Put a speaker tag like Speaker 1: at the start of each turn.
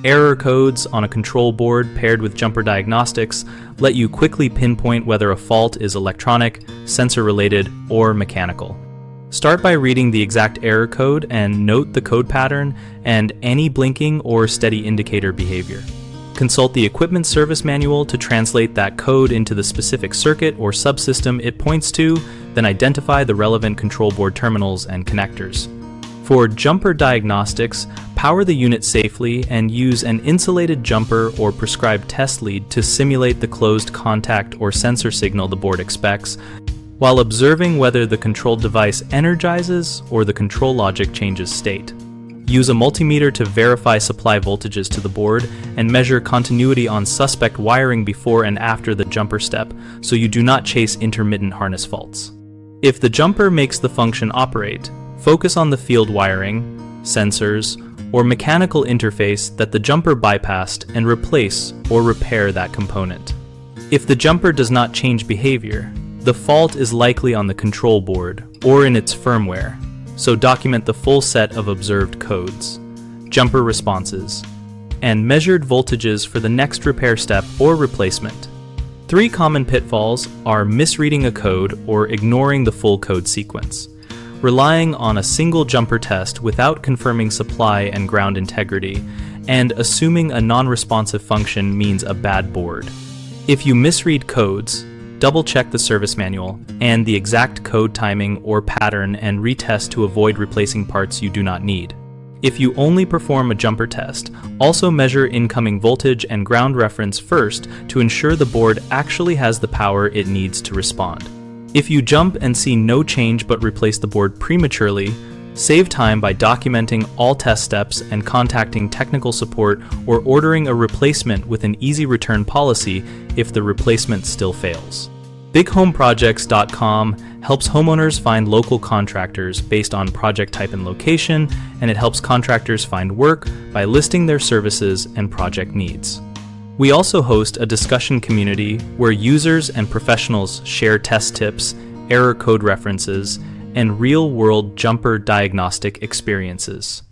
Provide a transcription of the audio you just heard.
Speaker 1: Error codes on a control board paired with jumper diagnostics let you quickly pinpoint whether a fault is electronic, sensor-related, or mechanical. Start by reading the exact error code and note the code pattern and any blinking or steady indicator behavior. Consult the equipment service manual to translate that code into the specific circuit or subsystem it points to, then identify the relevant control board terminals and connectors. For jumper diagnostics, power the unit safely and use an insulated jumper or prescribed test lead to simulate the closed contact or sensor signal the board expects, while observing whether the controlled device energizes or the control logic changes state. Use a multimeter to verify supply voltages to the board and measure continuity on suspect wiring before and after the jumper step so you do not chase intermittent harness faults. If the jumper makes the function operate, focus on the field wiring, sensors, or mechanical interface that the jumper bypassed and replace or repair that component. If the jumper does not change behavior, the fault is likely on the control board or in its firmware, so document the full set of observed codes, jumper responses, and measured voltages for the next repair step or replacement. 3 common pitfalls are misreading a code or ignoring the full code sequence, relying on a single jumper test without confirming supply and ground integrity, and assuming a non-responsive function means a bad board. If you misread codes, double-check the service manual and the exact code timing or pattern and retest to avoid replacing parts you do not need. If you only perform a jumper test, also measure incoming voltage and ground reference first to ensure the board actually has the power it needs to respond. If you jump and see no change but replace the board prematurely, save time by documenting all test steps and contacting technical support or ordering a replacement with an easy return policy if the replacement still fails. BigHomeProjects.com helps homeowners find local contractors based on project type and location, and it helps contractors find work by listing their services and project needs. We also host a discussion community where users and professionals share test tips, error code references, and real-world jumper diagnostic experiences.